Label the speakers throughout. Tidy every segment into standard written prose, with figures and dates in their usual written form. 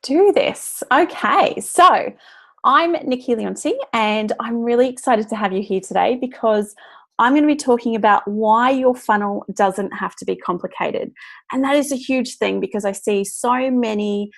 Speaker 1: do this. Okay, so I'm Nikki Leonti, and I'm really excited to have you here today because I'm going to be talking about why your funnel doesn't have to be complicated. And that is a huge thing because I see so many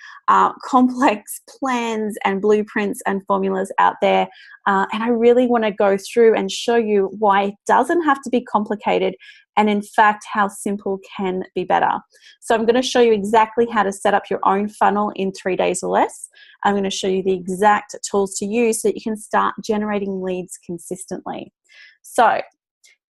Speaker 1: complex plans and blueprints and formulas out there. And I really want to go through and show you why it doesn't have to be complicated, and in fact, how simple can be better. So I'm going to show you exactly how to set up your own funnel in 3 days or less. I'm going to show you the exact tools to use so that you can start generating leads consistently. So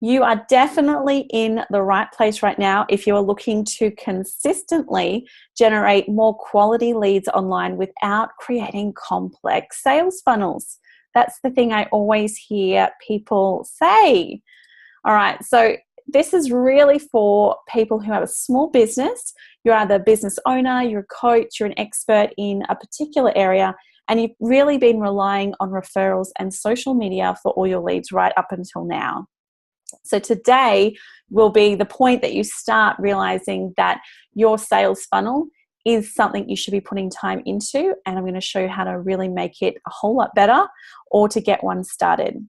Speaker 1: you are definitely in the right place right now if you are looking to consistently generate more quality leads online without creating complex sales funnels. That's the thing I always hear people say. All right, so this is really for people who have a small business. You're either a business owner, you're a coach, you're an expert in a particular area, and you've really been relying on referrals and social media for all your leads right up until now. So today will be the point that you start realizing that your sales funnel is something you should be putting time into, and I'm going to show you how to really make it a whole lot better or to get one started.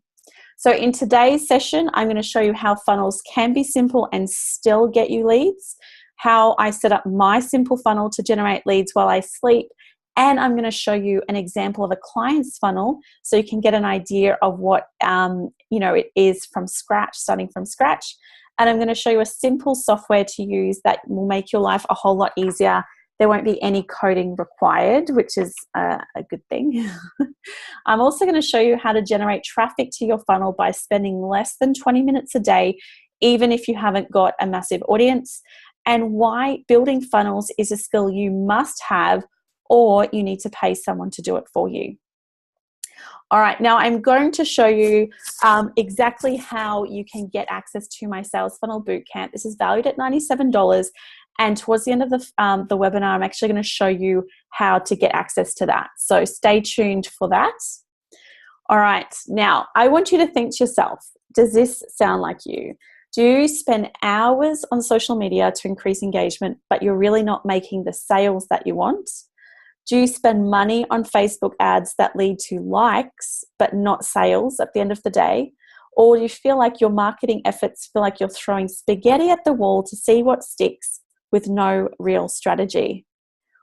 Speaker 1: So in today's session, I'm going to show you how funnels can be simple and still get you leads, how I set up my simple funnel to generate leads while I sleep, and I'm going to show you an example of a client's funnel so you can get an idea of what it is from scratch, starting from scratch. And I'm going to show you a simple software to use that will make your life a whole lot easier. There won't be any coding required, which is a good thing. I'm also going to show you how to generate traffic to your funnel by spending less than 20 minutes a day, even if you haven't got a massive audience, and why building funnels is a skill you must have or you need to pay someone to do it for you. All right, now I'm going to show you exactly how you can get access to my Sales Funnel Bootcamp. This is valued at $97. And towards the end of the webinar, I'm actually going to show you how to get access to that. So stay tuned for that. All right, now I want you to think to yourself, does this sound like you? Do you spend hours on social media to increase engagement, but you're really not making the sales that you want? Do you spend money on Facebook ads that lead to likes, but not sales at the end of the day? Or do you feel like your marketing efforts feel like you're throwing spaghetti at the wall to see what sticks with no real strategy?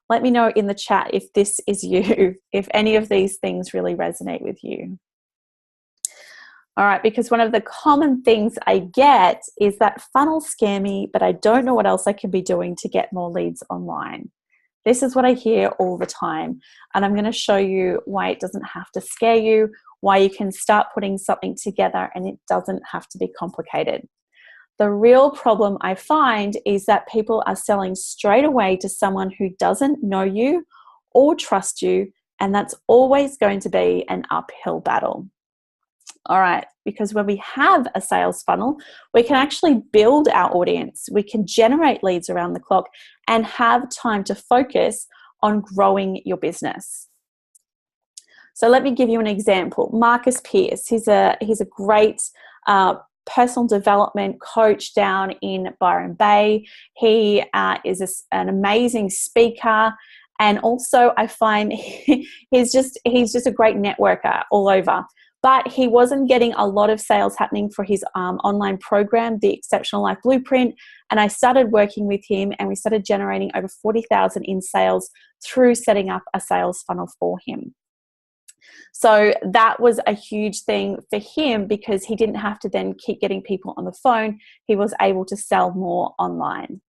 Speaker 1: Let me know in the chat if this is you, if any of these things really resonate with you. All right, because one of the common things I get is that funnels scare me, but I don't know what else I can be doing to get more leads online. This is what I hear all the time, and I'm going to show you why it doesn't have to scare you, why you can start putting something together and it doesn't have to be complicated. The real problem I find is that people are selling straight away to someone who doesn't know you or trust you, and that's always going to be an uphill battle. All right, because when we have a sales funnel, we can actually build our audience. We can generate leads around the clock and have time to focus on growing your business. So let me give you an example. Marcus Pierce, he's a great personal development coach down in Byron Bay. He is an amazing speaker. And also I find he's just a great networker all over. But he wasn't getting a lot of sales happening for his online program, The Exceptional Life Blueprint. And I started working with him and we started generating over $40,000 in sales through setting up a sales funnel for him. So that was a huge thing for him because he didn't have to then keep getting people on the phone. He was able to sell more online.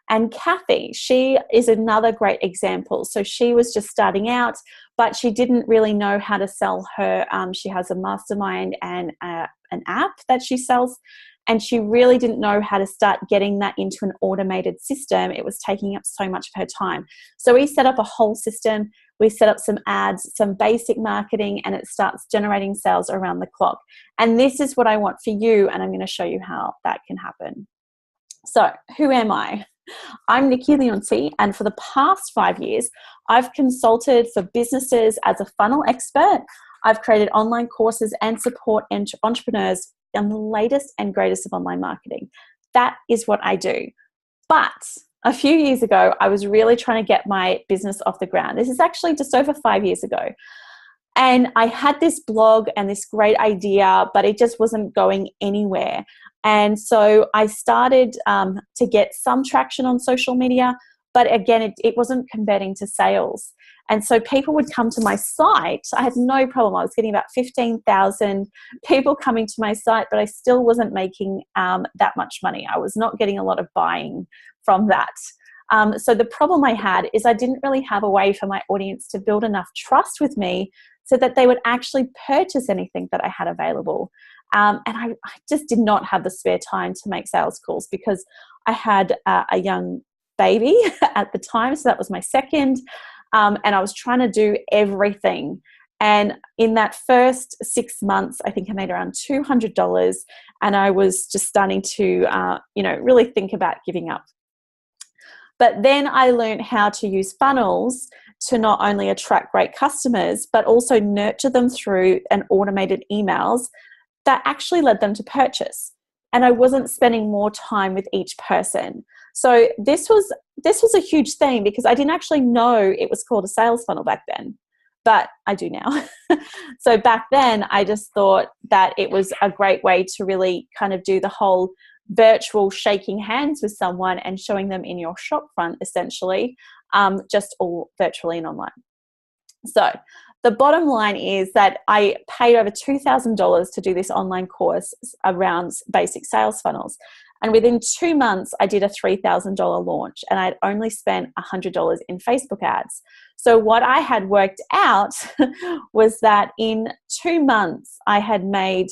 Speaker 1: And Kathy, she is another great example. So she was just starting out, but she didn't really know how to sell her. She has a mastermind and an app that she sells, and she really didn't know how to start getting that into an automated system. It was taking up so much of her time. So we set up a whole system. We set up some ads, some basic marketing, and it starts generating sales around the clock. And this is what I want for you, and I'm going to show you how that can happen. So who am I? I'm Nikki Leonti, and for the past 5 years, I've consulted for businesses as a funnel expert. I've created online courses and support entrepreneurs on the latest and greatest of online marketing. That is what I do. But a few years ago, I was really trying to get my business off the ground. This is actually just over 5 years ago. And I had this blog and this great idea, but it just wasn't going anywhere. And so I started to get some traction on social media, but again, it wasn't converting to sales. And so people would come to my site. I had no problem. I was getting about 15,000 people coming to my site, but I still wasn't making that much money. I was not getting a lot of buying from that. So the problem I had is I didn't really have a way for my audience to build enough trust with me so that they would actually purchase anything that I had available. And I just did not have the spare time to make sales calls because I had a young baby at the time. So that was my second. And I was trying to do everything. And in that first 6 months, I think I made around $200. And I was just starting to, really think about giving up. But then I learned how to use funnels to not only attract great customers, but also nurture them through an automated emails that actually led them to purchase. And I wasn't spending more time with each person. So this was a huge thing because I didn't actually know it was called a sales funnel back then, but I do now. So back then I just thought that it was a great way to really kind of do the whole virtual shaking hands with someone and showing them in your shop front, essentially, just all virtually and online. So the bottom line is that I paid over $2,000 to do this online course around basic sales funnels. And within 2 months, I did a $3,000 launch and I'd only spent $100 in Facebook ads. So what I had worked out was that in 2 months, I had made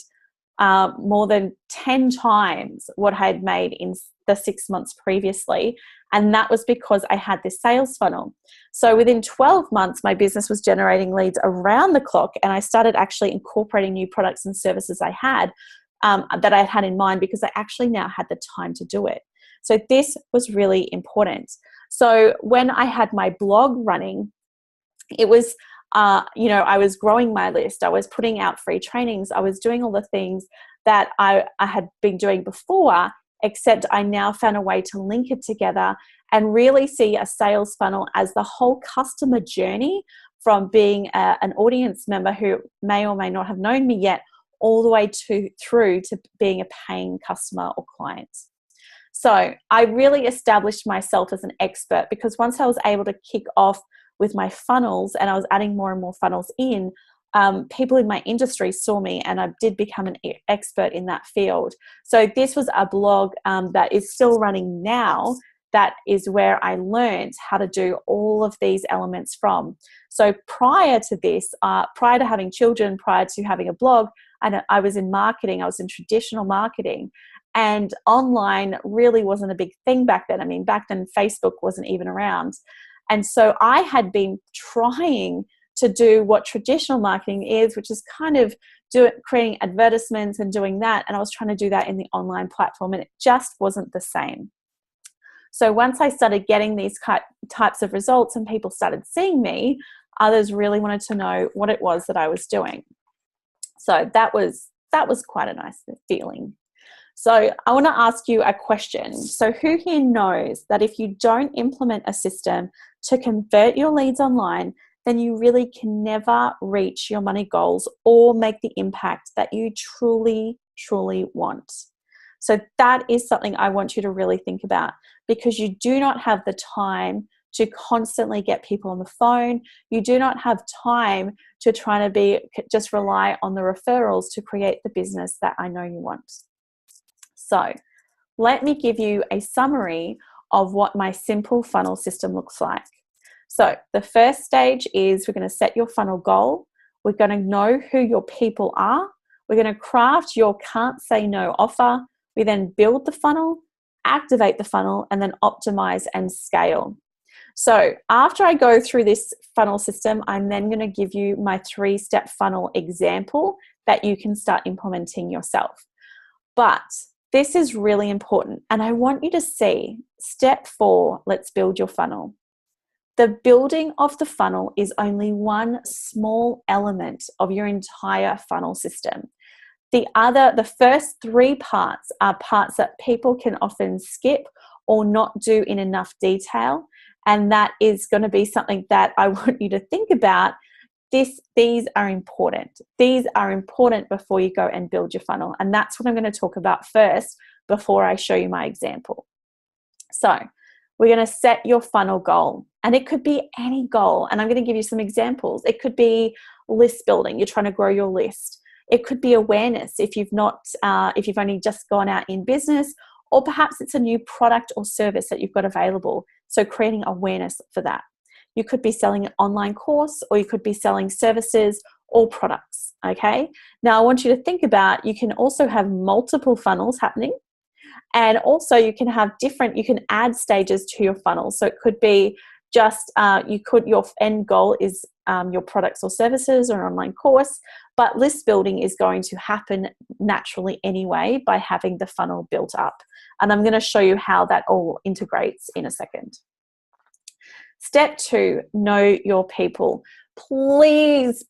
Speaker 1: more than 10 times what I had made in the 6 months previously. And that was because I had this sales funnel. So within 12 months, my business was generating leads around the clock. And I started actually incorporating new products and services I had that I had in mind because I actually now had the time to do it. So this was really important. So when I had my blog running, it was I was growing my list. I was putting out free trainings. I was doing all the things that I had been doing before, except I now found a way to link it together and really see a sales funnel as the whole customer journey from being an audience member who may or may not have known me yet, all the way through to being a paying customer or client. So I really established myself as an expert because once I was able to kick off with my funnels and I was adding more and more funnels in, people in my industry saw me and I did become an expert in that field. So this was a blog that is still running now. That is where I learned how to do all of these elements from. So prior to this, prior to having children, prior to having a blog, I was in marketing. I was in traditional marketing. And online really wasn't a big thing back then. I mean, back then Facebook wasn't even around. And so I had been trying to do what traditional marketing is, which is kind of creating advertisements and doing that. And I was trying to do that in the online platform and it just wasn't the same. So once I started getting these types of results and people started seeing me, others really wanted to know what it was that I was doing. So that was quite a nice feeling. So I want to ask you a question. So who here knows that if you don't implement a system to convert your leads online, then you really can never reach your money goals or make the impact that you truly, truly want? So that is something I want you to really think about because you do not have the time to constantly get people on the phone. You do not have time to try to just rely on the referrals to create the business that I know you want. So let me give you a summary of what my simple funnel system looks like. So the first stage is we're going to set your funnel goal. We're going to know who your people are. We're going to craft your can't say no offer. We then build the funnel, activate the funnel, and then optimize and scale. So after I go through this funnel system, I'm then going to give you my 3-step funnel example that you can start implementing yourself. But this is really important. And I want you to see step 4, let's build your funnel. The building of the funnel is only one small element of your entire funnel system. The first 3 parts are parts that people can often skip or not do in enough detail. And that is going to be something that I want you to think about. These are important. These are important before you go and build your funnel. And that's what I'm going to talk about first before I show you my example. So we're going to set your funnel goal, and it could be any goal. And I'm going to give you some examples. It could be list building. You're trying to grow your list. It could be awareness if you've only just gone out in business, or perhaps it's a new product or service that you've got available. So creating awareness for that. You could be selling an online course, or you could be selling services or products. Okay. Now I want you to think about, you can also have multiple funnels happening. And also you can add stages to your funnel. So it could be just, your end goal is your products or services or an online course, but list building is going to happen naturally anyway by having the funnel built up. And I'm going to show you how that all integrates in a second. Step 2, know your people. Please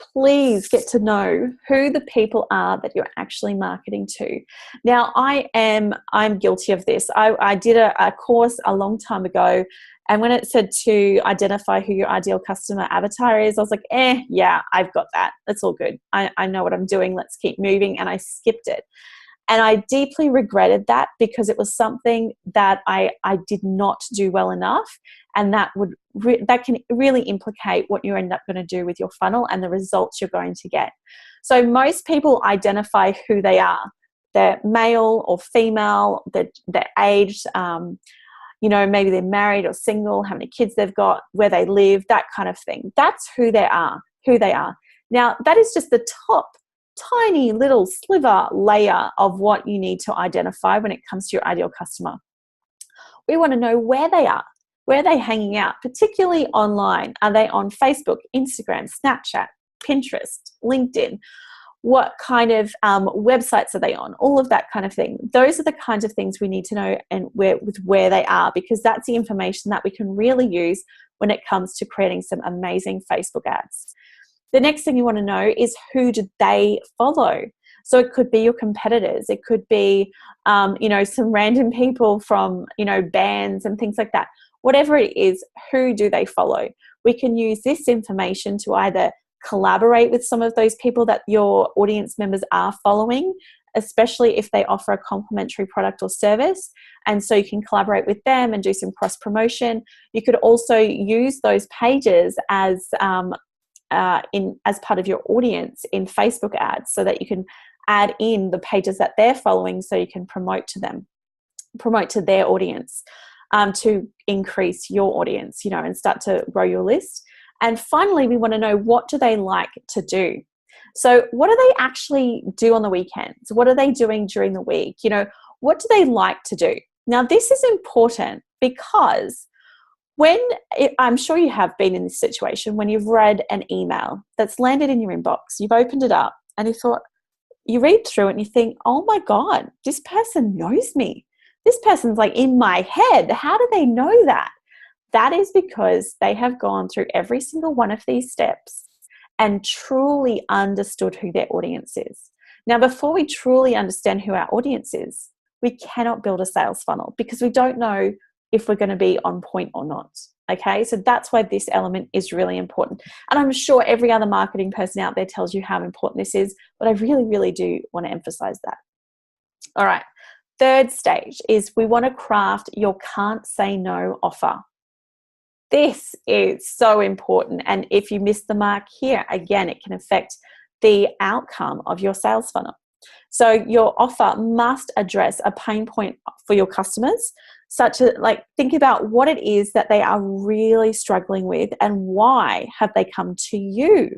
Speaker 1: get to know who the people are that you're actually marketing to. Now, I'm guilty of this. I did a course a long time ago, and when it said to identify who your ideal customer avatar is, I was like, yeah, I've got that. That's all good. I know what I'm doing. Let's keep moving. And I skipped it. And I deeply regretted that, because it was something that I did not do well enough. And that can really implicate what you end up going to do with your funnel and the results you're going to get. So most people identify who they are. They're male or female, they're aged, maybe they're married or single, how many kids they've got, where they live, that kind of thing. That's who they are. Now, that is just the top tiny little sliver layer of what you need to identify when it comes to your ideal customer. We want to know where they are. Where are they hanging out, particularly online? Are they on Facebook, Instagram, Snapchat, Pinterest, LinkedIn? What kind of websites are they on? All of that kind of thing. Those are the kinds of things we need to know, and where they are, because that's the information that we can really use when it comes to creating some amazing Facebook ads. The next thing you want to know is, who do they follow? So it could be your competitors. It could be, some random people from, bands and things like that. Whatever it is, who do they follow? We can use this information to either collaborate with some of those people that your audience members are following, especially if they offer a complimentary product or service. And so you can collaborate with them and do some cross promotion. You could also use those pages as part of your audience in Facebook ads, so that you can add in the pages that they're following, so you can promote to their audience, to increase your audience, and start to grow your list. And finally, we want to know, what do they like to do? So what do they actually do on the weekends? What are they doing during the week? What do they like to do? Now, this is important, because I'm sure you have been in this situation when you've read an email that's landed in your inbox, you've opened it up, and you read through it and you think, oh my God, this person knows me. This person's like in my head. How do they know that? That is because they have gone through every single one of these steps and truly understood who their audience is. Now, before we truly understand who our audience is, we cannot build a sales funnel, because we don't know if we're going to be on point or not. Okay, so that's why this element is really important. And I'm sure every other marketing person out there tells you how important this is, but I really, really do want to emphasize that. All right, third stage is, we want to craft your can't say no offer. This is so important. And if you miss the mark here, again, it can affect the outcome of your sales funnel. So your offer must address a pain point for your customers, such as, think about what it is that they are really struggling with, and why have they come to you?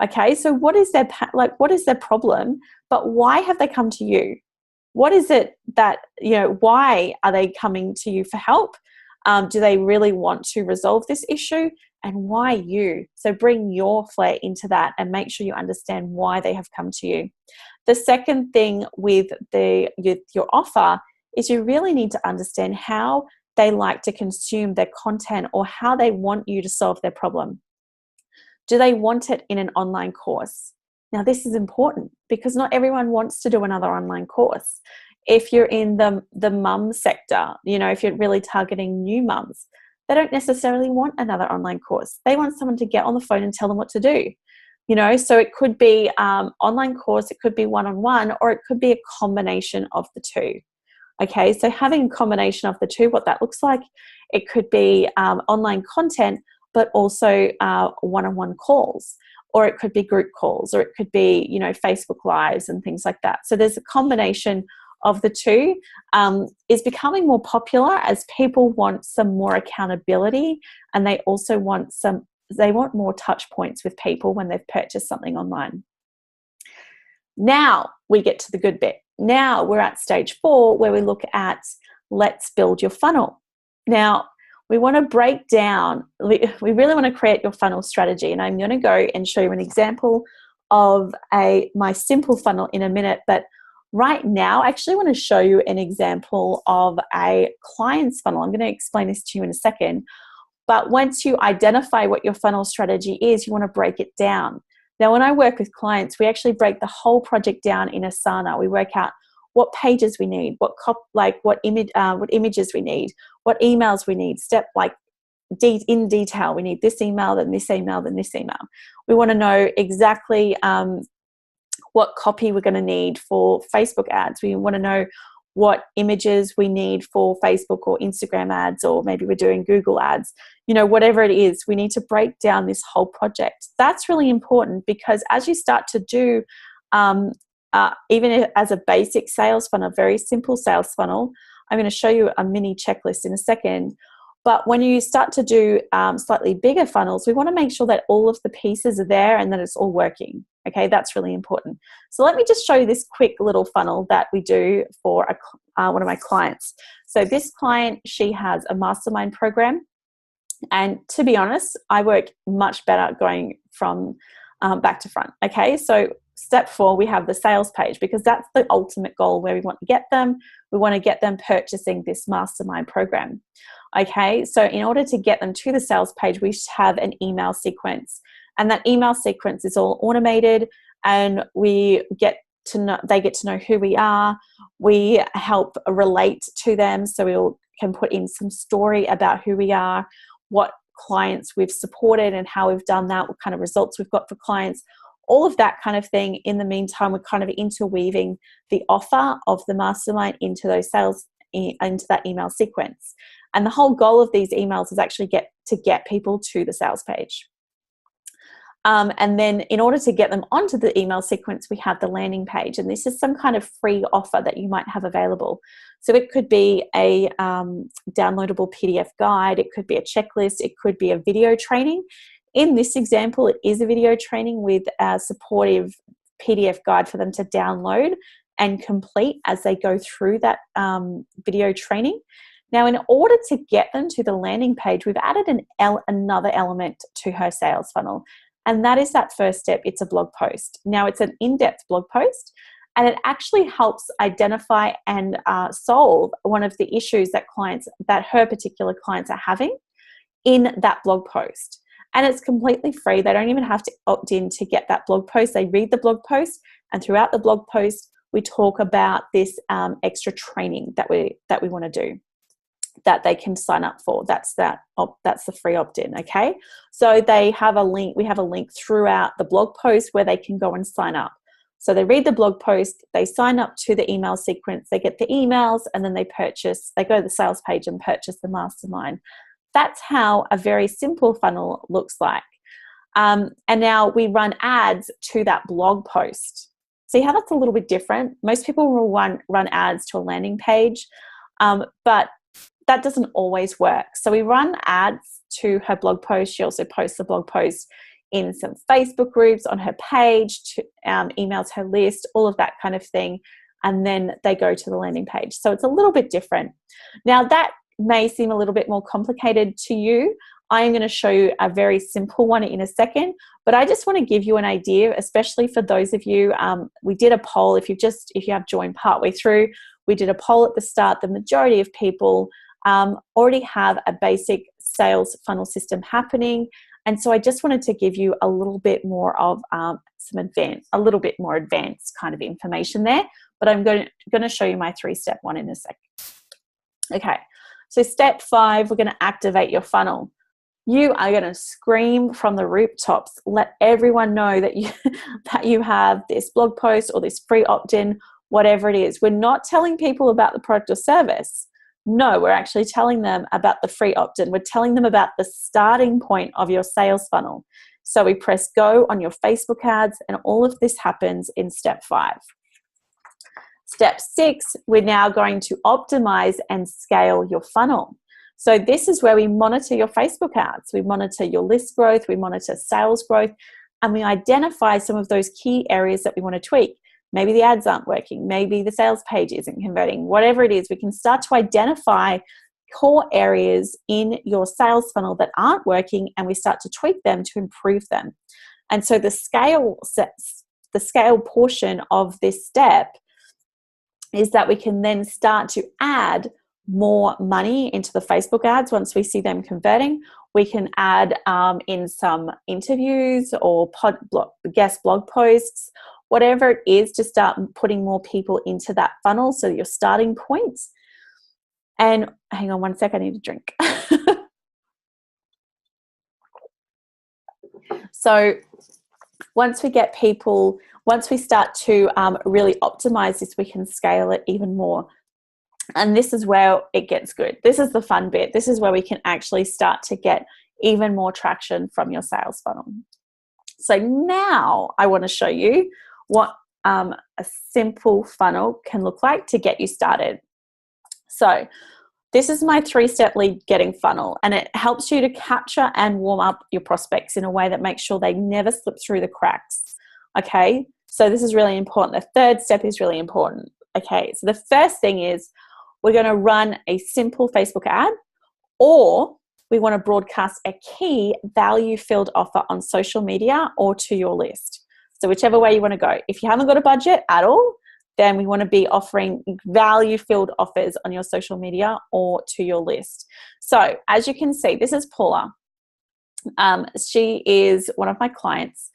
Speaker 1: Okay, so what is their problem, but why have they come to you? What is it that, why are they coming to you for help? Do they really want to resolve this issue? And why you? So bring your flair into that and make sure you understand why they have come to you. The second thing with your offer is, you really need to understand how they like to consume their content, or how they want you to solve their problem. Do they want it in an online course? Now, this is important, because not everyone wants to do another online course. If you're in the mum sector, you know, if you're really targeting new mums, they don't necessarily want another online course. They want someone to get on the phone and tell them what to do. You know, so it could be online course, it could be one-on-one, or it could be a combination of the two. Okay, so having a combination of the two, what that looks like, it could be online content, but also one-on-one calls, or it could be group calls, or it could be, you know, Facebook Lives and things like that. So there's a combination of the two. Is becoming more popular as people want some more accountability, and they also want more touch points with people when they've purchased something online. Now we get to the good bit. Now we're at stage 4, where we look at let's build your funnel. Now we want to break down, we really want to create your funnel strategy, and I'm going to go and show you an example of my simple funnel in a minute. But right now, I actually want to show you an example of a client's funnel. I'm going to explain this to you in a second. But once you identify what your funnel strategy is, you want to break it down. Now, when I work with clients, we actually break the whole project down in Asana. We work out what pages we need, what images we need, what emails we need, in detail. We need this email, then this email, then this email. We want to know exactly what copy we're going to need for Facebook ads. We want to know what images we need for Facebook or Instagram ads, or maybe we're doing Google ads. You know, whatever it is, we need to break down this whole project. That's really important, because as you start to do, even as a basic sales funnel, a very simple sales funnel, I'm going to show you a mini checklist in a second. But when you start to do slightly bigger funnels, we want to make sure that all of the pieces are there and that it's all working. Okay, that's really important. So let me just show you this quick little funnel that we do for one of my clients. So this client, she has a mastermind program. And to be honest, I work much better going from back to front. Okay, so step 4, we have the sales page, because that's the ultimate goal where we want to get them. We want to get them purchasing this mastermind program. Okay, so in order to get them to the sales page, we have an email sequence, and that email sequence is all automated, and they get to know who we are. We help relate to them, so we can put in some story about who we are, what clients we've supported and how we've done that, what kind of results we've got for clients, all of that kind of thing. In the meantime, we're kind of interweaving the offer of the mastermind into those sales, into that email sequence. And the whole goal of these emails is actually to get people to the sales page. And then in order to get them onto the email sequence, we have the landing page. And this is some kind of free offer that you might have available. So it could be a downloadable PDF guide. It could be a checklist. It could be a video training. In this example, it is a video training with a supportive PDF guide for them to download and complete as they go through that video training. Now, in order to get them to the landing page, we've added another element to her sales funnel, and that is that first step. It's a blog post. Now, it's an in-depth blog post, and it actually helps identify and solve one of the issues that her particular clients are having in that blog post. And it's completely free. They don't even have to opt in to get that blog post. They read the blog post, and throughout the blog post, we talk about this extra training that we want to do, that they can sign up for. That's the free opt-in. Okay, so they have a link. We have a link throughout the blog post where they can go and sign up. So they read the blog post, they sign up to the email sequence, they get the emails, and then they go to the sales page and purchase the mastermind. That's how a very simple funnel looks like. And now we run ads to that blog post. See how that's a little bit different? Most people will run ads to a landing page, but that doesn't always work. So we run ads to her blog post. She also posts the blog post in some Facebook groups, on her page, emails her list, all of that kind of thing. And then they go to the landing page. So it's a little bit different. Now, that may seem a little bit more complicated to you. I am going to show you a very simple one in a second, but I just want to give you an idea, especially for those of you. We did a poll. If you have joined partway through, we did a poll at the start. The majority of people already have a basic sales funnel system happening. And so I just wanted to give you a little bit more of a little bit more advanced kind of information there. But I'm going to show you my 3-step one in a sec. Okay, so step 5, we're going to activate your funnel. You are going to scream from the rooftops. Let everyone know that you have this blog post or this free opt-in, whatever it is. We're not telling people about the product or service. No, we're actually telling them about the free opt-in. We're telling them about the starting point of your sales funnel. So we press go on your Facebook ads, and all of this happens in step 5. Step 6, we're now going to optimize and scale your funnel. So this is where we monitor your Facebook ads. We monitor your list growth, we monitor sales growth, and we identify some of those key areas that we want to tweak. Maybe the ads aren't working, maybe the sales page isn't converting, whatever it is, we can start to identify core areas in your sales funnel that aren't working, and we start to tweak them to improve them. And so the scale portion of this step is that we can then start to add more money into the Facebook ads once we see them converting. We can add in some interviews or guest blog posts, whatever it is, to start putting more people into that funnel. So your starting points. And hang on one sec, I need a drink. So once we start to really optimize this, we can scale it even more. And this is where it gets good. This is the fun bit. This is where we can actually start to get even more traction from your sales funnel. So now I want to show you what a simple funnel can look like to get you started. So this is my 3-step lead getting funnel, and it helps you to capture and warm up your prospects in a way that makes sure they never slip through the cracks. Okay, so this is really important. The 3rd step is really important. Okay, so the first thing is we're going to run a simple Facebook ad, or we want to broadcast a key value-filled offer on social media or to your list. So whichever way you want to go. If you haven't got a budget at all, then we want to be offering value-filled offers on your social media or to your list. So as you can see, this is Paula. She is one of my clients,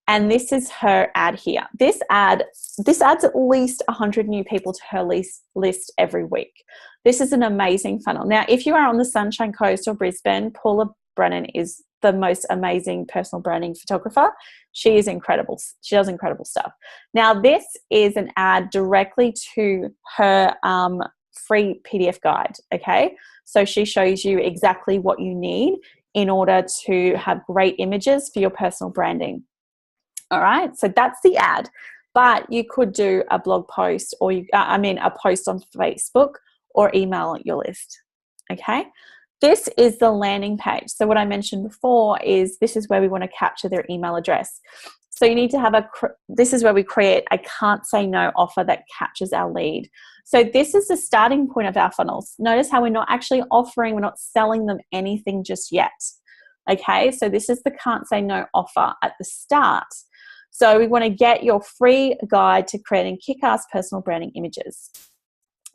Speaker 1: and this is her ad here. This adds at least 100 new people to her list every week. This is an amazing funnel. Now, if you are on the Sunshine Coast or Brisbane, Paula Brennan is the most amazing personal branding photographer. She is incredible. She does incredible stuff. Now, this is an ad directly to her free PDF guide, okay? So she shows you exactly what you need in order to have great images for your personal branding. All right, so that's the ad. But you could do a blog post, or a post on Facebook, or email your list. Okay, this is the landing page. So what I mentioned before is this is where we want to capture their email address. So you need to have this is where we create a can't say no offer that captures our lead. So this is the starting point of our funnels. Notice how we're not actually we're not selling them anything just yet. Okay, so this is the can't say no offer at the start. So we want to get your free guide to creating kick-ass personal branding images.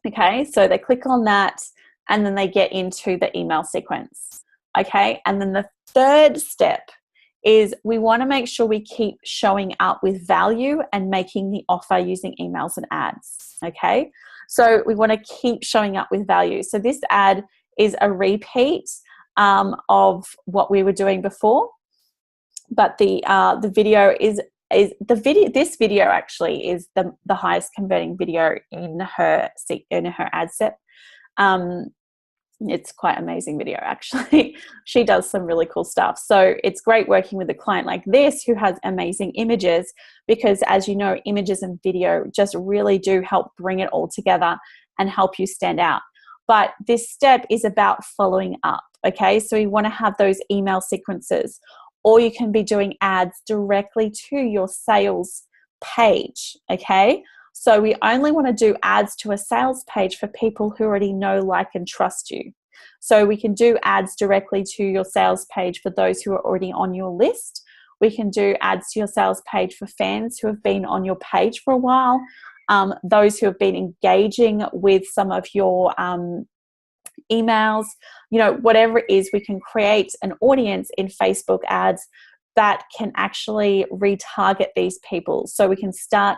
Speaker 1: Okay, so they click on that, and then they get into the email sequence. Okay, and then the 3rd step is we want to make sure we keep showing up with value and making the offer using emails and ads. Okay, so we want to keep showing up with value. So this ad is a repeat of what we were doing before, but the video this video actually is the highest converting video in her ad set. It's quite amazing video, actually. She does some really cool stuff. So it's great working with a client like this who has amazing images, because as you know, images and video just really do help bring it all together and help you stand out. But this step is about following up. Okay, so you want to have those email sequences, or you can be doing ads directly to your sales page. Okay, so we only want to do ads to a sales page for people who already know, like, and trust you. So we can do ads directly to your sales page for those who are already on your list. We can do ads to your sales page for fans who have been on your page for a while, those who have been engaging with some of your emails, whatever it is, we can create an audience in Facebook ads that can actually retarget these people. So we can start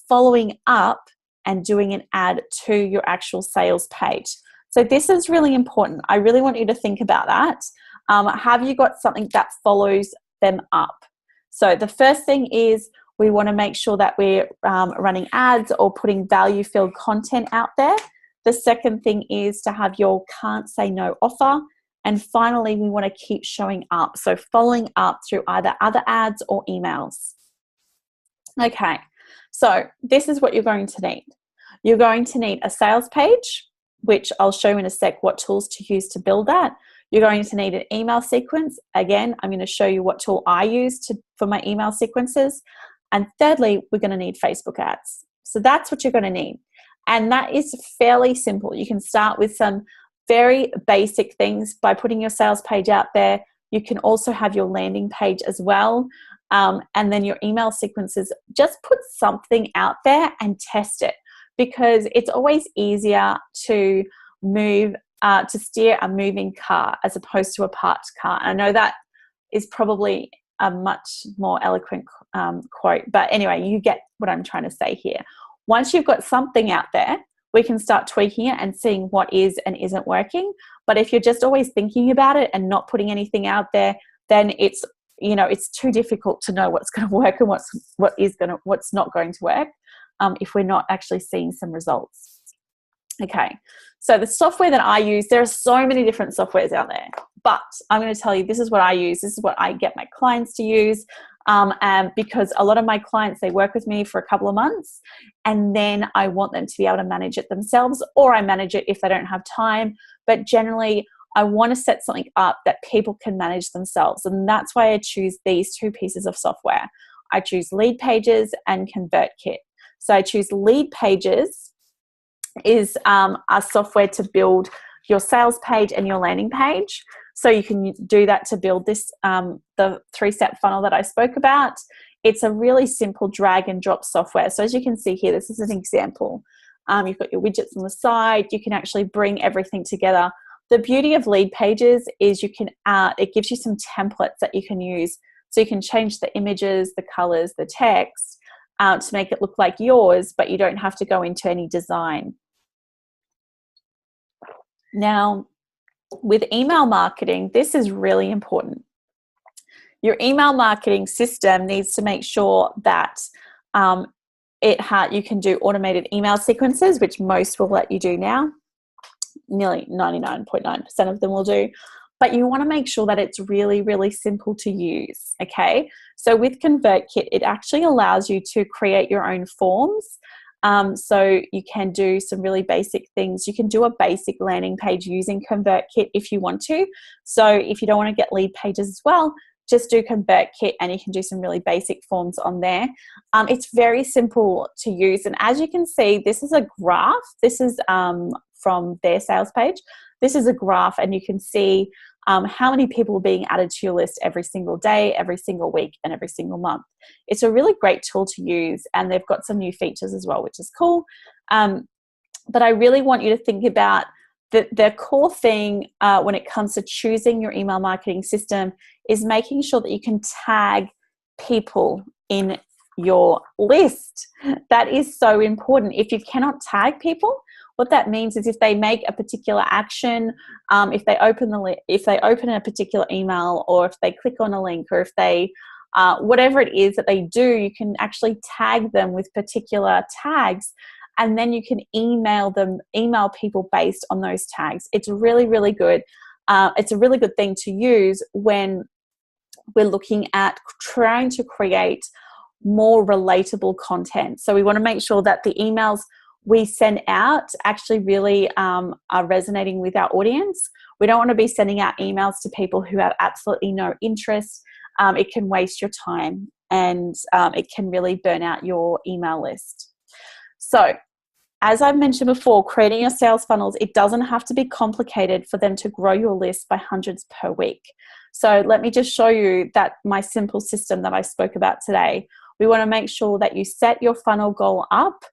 Speaker 1: following up and doing an ad to your actual sales page. So this is really important. I really want you to think about that. Have you got something that follows them up? So the first thing is we want to make sure that we're running ads or putting value-filled content out there. The second thing is to have your can't say no offer. And finally, we want to keep showing up. So following up through either other ads or emails. Okay, so this is what you're going to need. You're going to need a sales page, which I'll show you in a sec what tools to use to build that. You're going to need an email sequence. Again, I'm going to show you what tool I use for my email sequences. And thirdly, we're going to need Facebook ads. So that's what you're going to need. And that is fairly simple. You can start with some very basic things by putting your sales page out there. You can also have your landing page as well. And then your email sequences. Just put something out there and test it, because it's always easier to steer a moving car as opposed to a parked car. And I know that is probably a much more eloquent quote, but anyway, you get what I'm trying to say here. Once you've got something out there, we can start tweaking it and seeing what is and isn't working. But if you're just always thinking about it and not putting anything out there, then it's too difficult to know what's going to work and what's not going to work if we're not actually seeing some results. Okay, so the software that I use, there are so many different softwares out there, but I'm going to tell you, this is what I use. This is what I get my clients to use. And because a lot of my clients, they work with me for a couple of months, and then I want them to be able to manage it themselves, or I manage it if they don't have time. But generally, I want to set something up that people can manage themselves. And that's why I choose these two pieces of software. I choose Leadpages and ConvertKit. So I choose Leadpages is a software to build your sales page and your landing page. So you can do that to build this, the 3-step funnel that I spoke about. It's a really simple drag and drop software. So as you can see here, this is an example. You've got your widgets on the side. You can actually bring everything together. The beauty of Leadpages is it gives you some templates that you can use. So you can change the images, the colors, the text to make it look like yours, but you don't have to go into any design. Now, with email marketing, this is really important. Your email marketing system needs to make sure that you can do automated email sequences, which most will let you do now. Nearly 99.9% of them will do. But you want to make sure that it's really, really simple to use, okay? So with ConvertKit, it actually allows you to create your own forms. So you can do some really basic things. You can do a basic landing page using ConvertKit if you want to. So if you don't want to get Leadpages as well, just do ConvertKit and you can do some really basic forms on there. It's very simple to use. And as you can see, this is a graph. This is from their sales page. This is a graph, and you can see how many people are being added to your list every single day, every single week, and every single month. It's a really great tool to use, and they've got some new features as well, which is cool. But I really want you to think about the core thing when it comes to choosing your email marketing system is making sure that you can tag people in your list. That is so important. If you cannot tag people, what that means is if they make a particular action, if they open a particular email, or if they click on a link, or if they whatever it is that they do, you can actually tag them with particular tags, and then you can email people based on those tags. It's really, really good. It's a really good thing to use when we're looking at trying to create more relatable content. So we want to make sure that the emails we send out actually really are resonating with our audience. We don't want to be sending out emails to people who have absolutely no interest. It can waste your time, and it can really burn out your email list. So as I've mentioned before, creating your sales funnels, it doesn't have to be complicated for them to grow your list by hundreds per week. So let me just show you that my simple system that I spoke about today. We want to make sure that you set your funnel goal up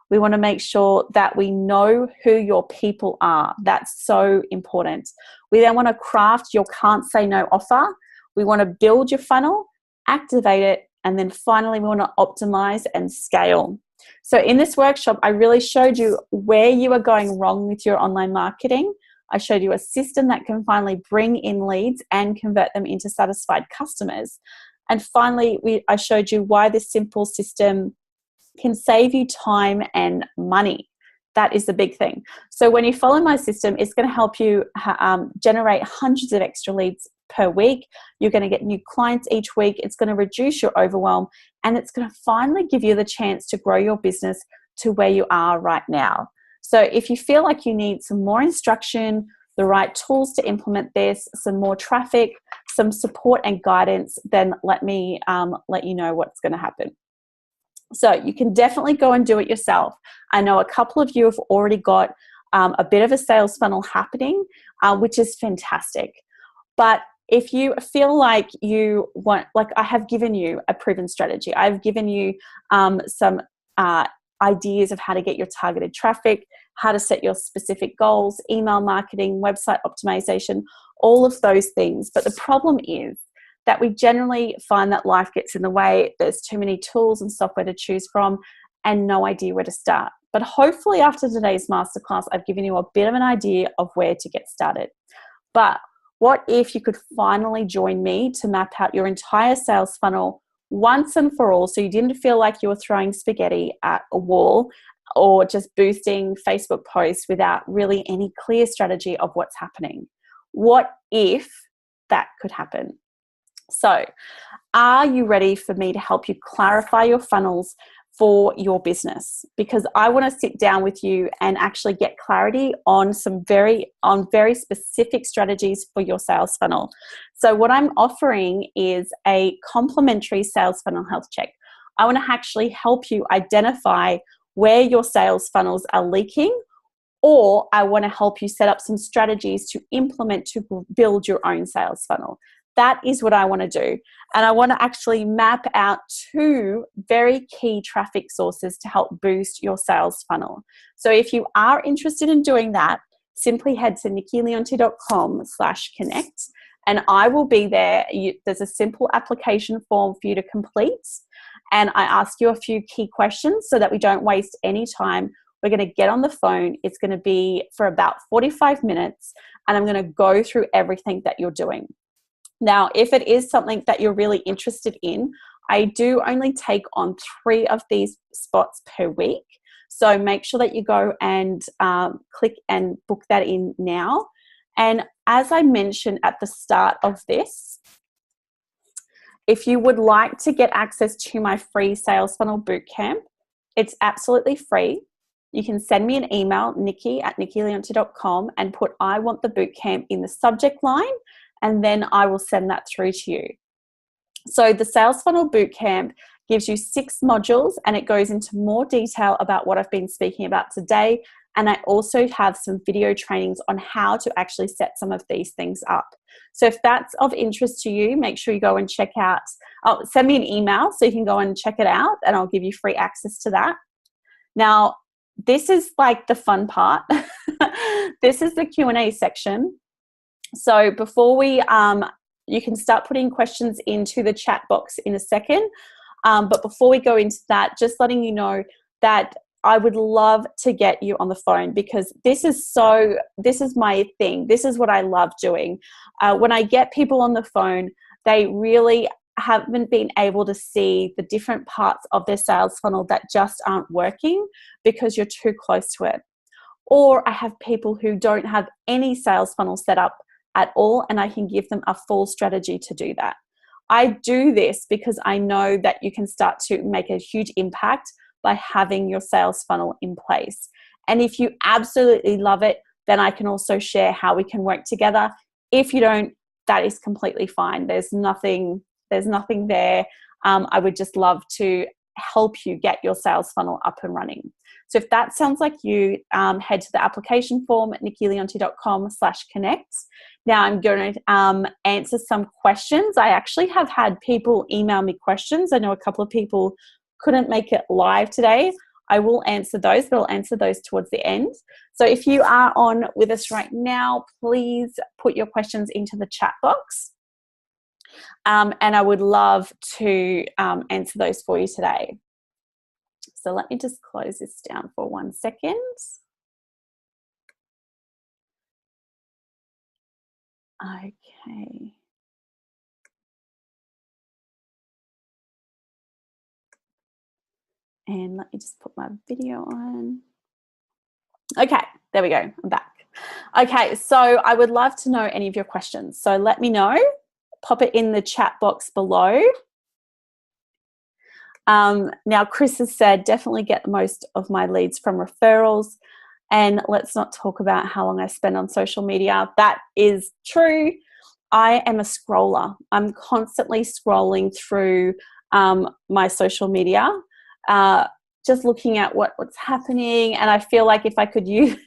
Speaker 1: We want to make sure that we know who your people are. That's so important. We then want to craft your can't say no offer. We want to build your funnel, activate it, and then finally we want to optimize and scale. So in this workshop, I really showed you where you are going wrong with your online marketing. I showed you a system that can finally bring in leads and convert them into satisfied customers. And finally, I showed you why this simple system can save you time and money. That is the big thing. So when you follow my system, it's going to help you generate hundreds of extra leads per week. You're going to get new clients each week. It's going to reduce your overwhelm, and it's going to finally give you the chance to grow your business to where you are right now. So if you feel like you need some more instruction, the right tools to implement this, some more traffic, some support and guidance, then let me let you know what's going to happen. So you can definitely go and do it yourself. I know a couple of you have already got a bit of a sales funnel happening, which is fantastic. But if you feel like you want, like I have given you a proven strategy, I've given you some ideas of how to get your targeted traffic, how to set your specific goals, email marketing, website optimization, all of those things. But the problem is that we generally find that life gets in the way. There's too many tools and software to choose from and no idea where to start. But hopefully after today's masterclass, I've given you a bit of an idea of where to get started. But what if you could finally join me to map out your entire sales funnel once and for all, so you didn't feel like you were throwing spaghetti at a wall or just boosting Facebook posts without really any clear strategy of what's happening? What if that could happen? So, are you ready for me to help you clarify your funnels for your business? Because I want to sit down with you and actually get clarity on very specific strategies for your sales funnel. So what I'm offering is a complimentary sales funnel health check. I want to actually help you identify where your sales funnels are leaking, or I want to help you set up some strategies to implement to build your own sales funnel. That is what I want to do. And I want to actually map out 2 very key traffic sources to help boost your sales funnel. So if you are interested in doing that, simply head to nikkileonti.com/connect and I will be there. There's a simple application form for you to complete. And I ask you a few key questions so that we don't waste any time. We're going to get on the phone. It's going to be for about 45 minutes and I'm going to go through everything that you're doing. Now, if it is something that you're really interested in, I do only take on 3 of these spots per week. So make sure that you go and click and book that in now. And as I mentioned at the start of this, if you would like to get access to my free Sales Funnel Bootcamp, it's absolutely free. You can send me an email, nikki@nikkileonti.com, and put "I want the bootcamp" in the subject line, and then I will send that through to you. So the Sales Funnel Bootcamp gives you 6 modules and it goes into more detail about what I've been speaking about today. And I also have some video trainings on how to actually set some of these things up. So if that's of interest to you, make sure you go and check out, send me an email so you can go and check it out and I'll give you free access to that. Now, this is like the fun part. This is the Q&A section. So before you can start putting questions into the chat box in a second. But before we go into that, just letting you know that I would love to get you on the phone because this is my thing. This is what I love doing. When I get people on the phone, they really haven't been able to see the different parts of their sales funnel that just aren't working because you're too close to it. Or I have people who don't have any sales funnel set up at all, and I can give them a full strategy to do that. I do this because I know that you can start to make a huge impact by having your sales funnel in place. And if you absolutely love it, then I can also share how we can work together. If you don't, that is completely fine. There's nothing there. I would just love to help you get your sales funnel up and running. So if that sounds like you, head to the application form at nikkileonti.com/connect. Now I'm going to answer some questions. I actually have had people email me questions. I know a couple of people couldn't make it live today. I will answer those, but I'll answer those towards the end. So if you are on with us right now, please put your questions into the chat box. And I would love to answer those for you today. So let me just close this down for 1 second. Okay. And let me just put my video on. Okay, there we go. I'm back. Okay, so I would love to know any of your questions. So let me know. Pop it in the chat box below. Now, Chris has said, definitely get most of my leads from referrals. And let's not talk about how long I spend on social media. That is true. I am a scroller. I'm constantly scrolling through my social media, just looking at what's happening. And I feel like if I could use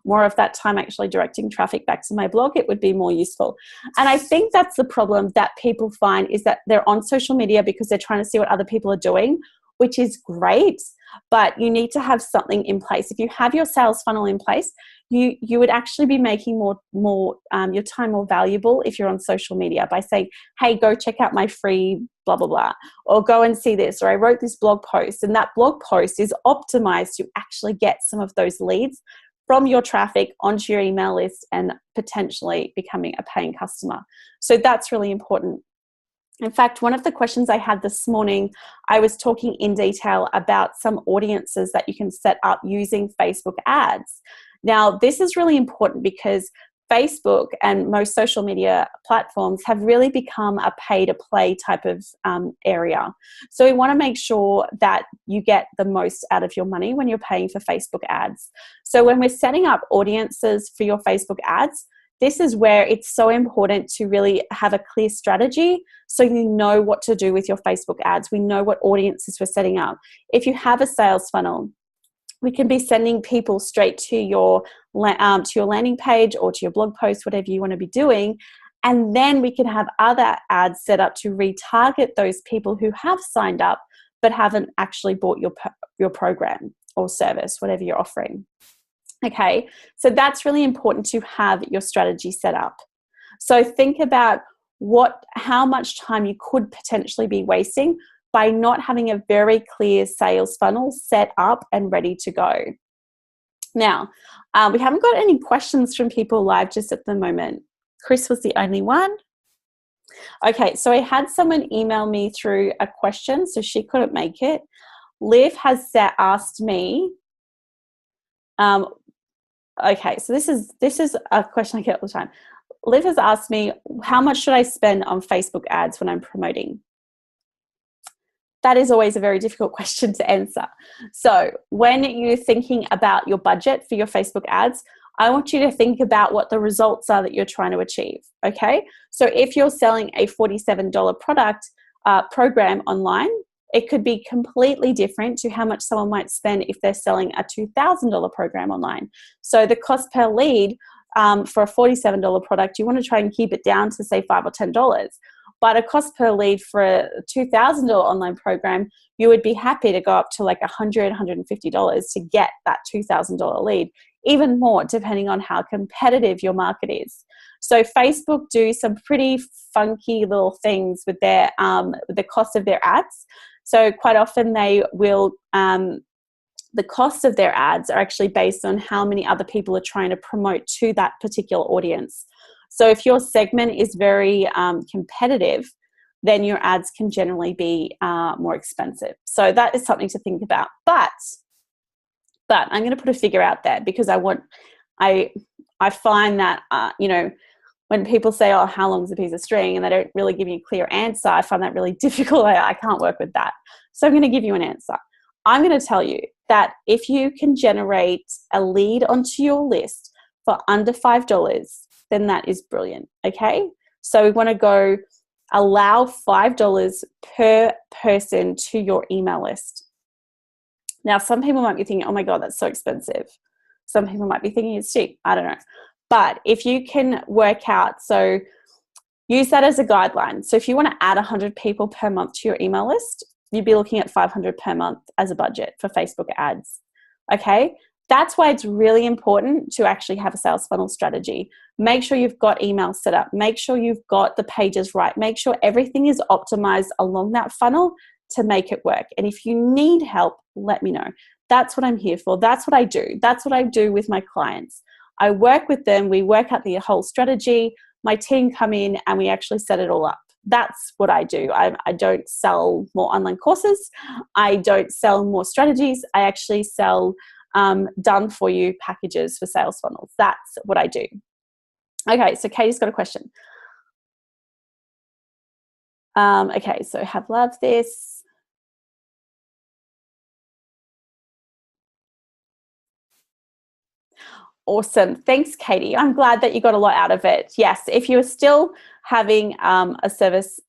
Speaker 1: more of that time actually directing traffic back to my blog, it would be more useful. And I think that's the problem that people find, is that they're on social media because they're trying to see what other people are doing, which is great, but you need to have something in place. If you have your sales funnel in place, you would actually be making more your time more valuable if you're on social media by saying, hey, go check out my free blah, blah, blah, or go and see this, or I wrote this blog post, and that blog post is optimized to actually get some of those leads from your traffic onto your email list and potentially becoming a paying customer. So that's really important. In fact, one of the questions I had this morning, I was talking in detail about some audiences that you can set up using Facebook ads. Now, this is really important because Facebook and most social media platforms have really become a pay-to-play type of area. So we want to make sure that you get the most out of your money when you're paying for Facebook ads. So when we're setting up audiences for your Facebook ads, this is where it's so important to really have a clear strategy so you know what to do with your Facebook ads. We know what audiences we're setting up. If you have a sales funnel, we can be sending people straight to your landing page or to your blog post, whatever you want to be doing. And then we can have other ads set up to retarget those people who have signed up but haven't actually bought your program or service, whatever you're offering. Okay, so that's really important to have your strategy set up. So think about how much time you could potentially be wasting by not having a very clear sales funnel set up and ready to go. Now, we haven't got any questions from people live just at the moment. Chris was the only one. Okay, so I had someone email me through a question, so she couldn't make it. Liv has asked me, okay, so this is a question I get all the time. Liv has asked me, how much should I spend on Facebook ads when I'm promoting? That is always a very difficult question to answer. So when you're thinking about your budget for your Facebook ads, I want you to think about what the results are that you're trying to achieve, okay? So if you're selling a $47 product program online, it could be completely different to how much someone might spend if they're selling a $2,000 program online. So the cost per lead for a $47 product, you want to try and keep it down to say $5 or $10. But a cost per lead for a $2,000 online program, you would be happy to go up to like $100, $150 to get that $2,000 lead, even more depending on how competitive your market is. So Facebook do some pretty funky little things with their the cost of their ads. So quite often they will, the cost of their ads are actually based on how many other people are trying to promote to that particular audience. So if your segment is very competitive, then your ads can generally be more expensive. So that is something to think about. But I'm going to put a figure out there because I find that, when people say, oh, how long is a piece of string? And they don't really give you a clear answer, I find that really difficult. I can't work with that. So I'm going to give you an answer. I'm going to tell you that if you can generate a lead onto your list for under $5, then that is brilliant, okay? So we want to allow $5 per person to your email list. Now, some people might be thinking, oh my God, that's so expensive. Some people might be thinking it's cheap. I don't know. But if you can work out, so use that as a guideline. So if you want to add 100 people per month to your email list, you'd be looking at $500 per month as a budget for Facebook ads. Okay. That's why it's really important to actually have a sales funnel strategy. Make sure you've got email set up. Make sure you've got the pages right. Make sure everything is optimized along that funnel to make it work. And if you need help, let me know. That's what I'm here for. That's what I do. That's what I do with my clients. I work with them. We work out the whole strategy. My team come in and we actually set it all up. That's what I do. I don't sell more online courses. I don't sell more strategies. I actually sell done for you packages for sales funnels. That's what I do. Okay, so Katie's got a question. Okay, so have loved this. Awesome. Thanks, Katie. I'm glad that you got a lot out of it. Yes, if you're still having a service.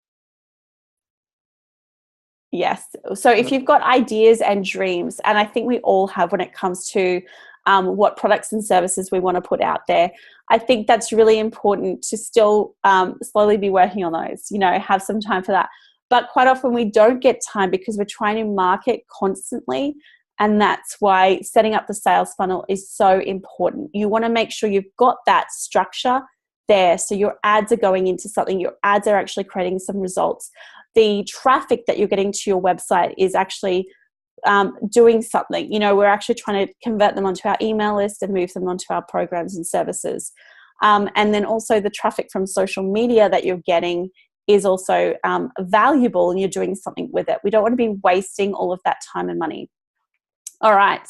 Speaker 1: Yes. So if you've got ideas and dreams, and I think we all have when it comes to what products and services we want to put out there, I think that's really important to still slowly be working on those, have some time for that. But quite often we don't get time because we're trying to market constantly. And that's why setting up the sales funnel is so important. You want to make sure you've got that structure there. So your ads are going into something, your ads are actually creating some results. The traffic that you're getting to your website is actually doing something. We're actually trying to convert them onto our email list and move them onto our programs and services. And then also the traffic from social media that you're getting is also valuable, and you're doing something with it. We don't want to be wasting all of that time and money. All right.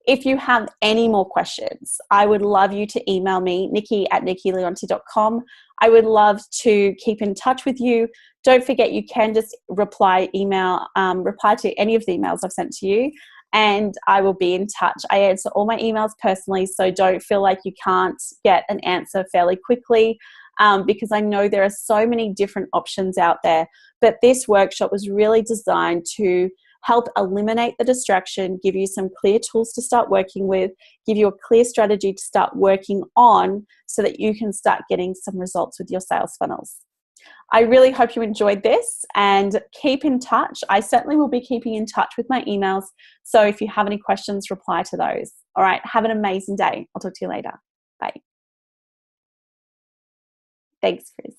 Speaker 1: If you have any more questions, I would love you to email me, nikki@nikkileonti.com. I would love to keep in touch with you. Don't forget, you can just reply to any of the emails I've sent to you, and I will be in touch. I answer all my emails personally, so don't feel like you can't get an answer fairly quickly, because I know there are so many different options out there. But this workshop was really designed to help eliminate the distraction, give you some clear tools to start working with, give you a clear strategy to start working on so that you can start getting some results with your sales funnels. I really hope you enjoyed this, and keep in touch. I certainly will be keeping in touch with my emails. So if you have any questions, reply to those. All right. Have an amazing day. I'll talk to you later. Bye. Thanks, Chris.